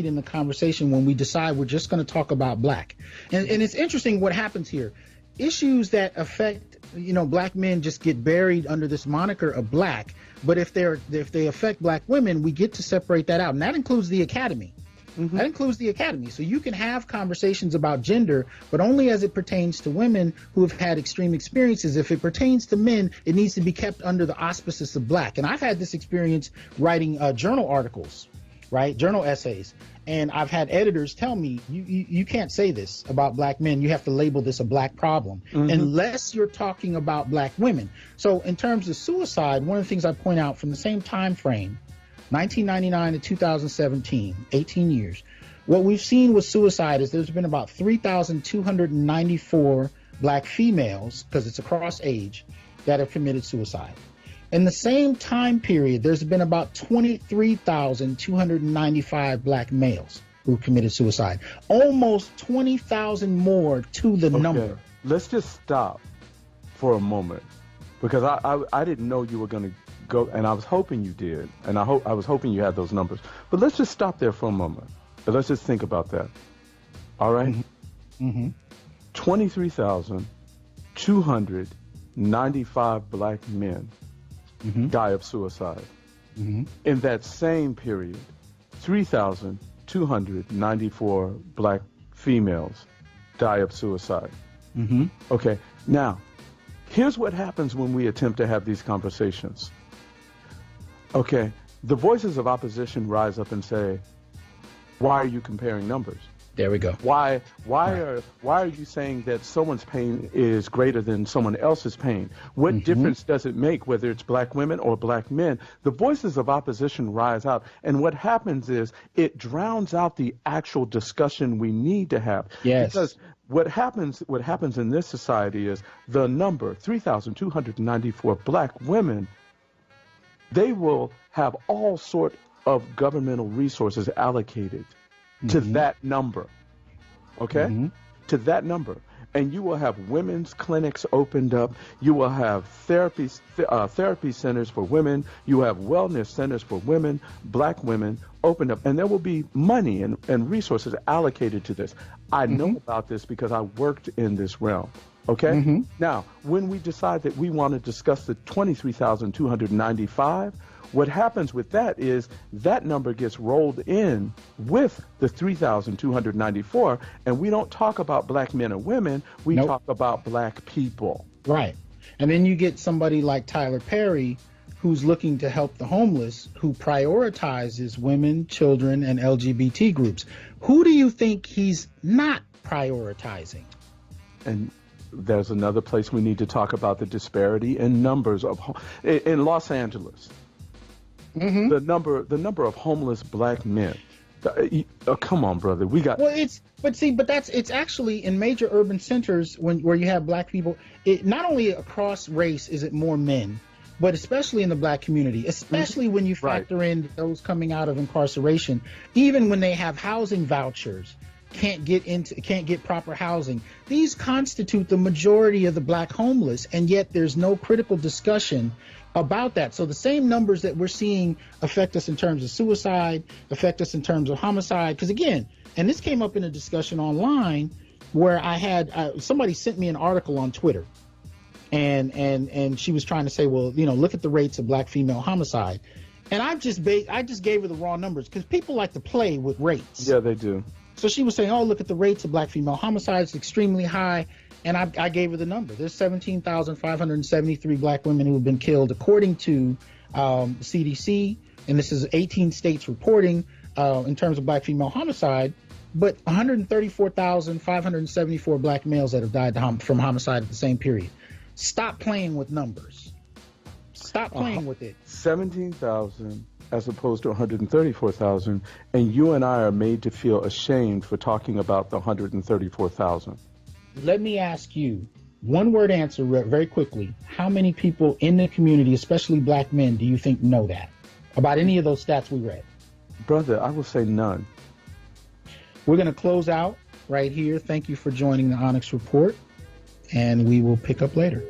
in the conversation when we decide we're just going to talk about black. And it's interesting what happens here. Issues that affect, black men just get buried under this moniker of black. But if they affect black women, we get to separate that out. And that includes the academy. That includes the academy. So you can have conversations about gender, but only as it pertains to women who have had extreme experiences. If it pertains to men, it needs to be kept under the auspices of black. And I've had this experience writing journal articles right? Journal essays. And I've had editors tell me, you can't say this about black men. You have to label this a black problem, unless you're talking about black women. So in terms of suicide, one of the things I point out from the same time frame, 1999 to 2017, 18 years, what we've seen with suicide is there's been about 3,294 black females, because it's across age, that have committed suicide. In the same time period, there's been about 23,295 black males who committed suicide. Almost 20,000 more to the number. Let's just stop for a moment, because I didn't know you were going to go, and I was hoping you did, and I was hoping you had those numbers. But let's just stop there for a moment, and let's just think about that. All right? 23,295 black men die of suicide. In that same period, 3,294 black females die of suicide. Okay, now, here's what happens when we attempt to have these conversations. Okay, the voices of opposition rise up and say, why are you comparing numbers? There we go. Why are you saying that someone's pain is greater than someone else's pain? What difference does it make whether it's black women or black men? The voices of opposition rise out, and what happens is it drowns out the actual discussion we need to have. Yes. Because what happens in this society is the number 3,294 black women, they will have all sort of governmental resources allocated to that number, okay? To that number. And you will have women's clinics opened up. You will have therapy centers for women. You will have wellness centers for women, black women, opened up. And there will be money and resources allocated to this. I know about this because I worked in this realm, okay? Now, when we decide that we want to discuss the 23,295, what happens with that is that number gets rolled in with the 3,294, and we don't talk about black men and women. We talk about black people. Right. And then you get somebody like Tyler Perry, who's looking to help the homeless, who prioritizes women, children, and LGBT groups. Who do you think he's not prioritizing? And there's another place we need to talk about the disparity in numbers in Los Angeles. The number of homeless black men. Come on, brother. We got. Well, it's actually in major urban centers where you have black people. It not only across race is it more men, but especially in the black community, especially when you factor in those coming out of incarceration, even when they have housing vouchers, can't get proper housing. These constitute the majority of the black homeless, and yet there's no critical discussion about that. So the same numbers that we're seeing affect us in terms of suicide, affect us in terms of homicide. Because again, and this came up in a discussion online where I had somebody sent me an article on Twitter, and she was trying to say, well, look at the rates of black female homicide, and I just gave her the raw numbers because people like to play with rates. Yeah, they do. So she was saying, oh, look at the rates of black female homicide, it's extremely high. And I gave her the number. There's 17,573 black women who have been killed, according to CDC, and this is 18 states reporting in terms of black female homicide, but 134,574 black males that have died from homicide at the same period. Stop playing with numbers. Stop playing with it. 17,000 as opposed to 134,000, and you and I are made to feel ashamed for talking about the 134,000. Let me ask you, one-word answer very quickly. How many people in the community, especially black men, do you think know that about any of those stats we read? Brother, I will say none. We're going to close out right here. Thank you for joining the Onyx Report, and we will pick up later.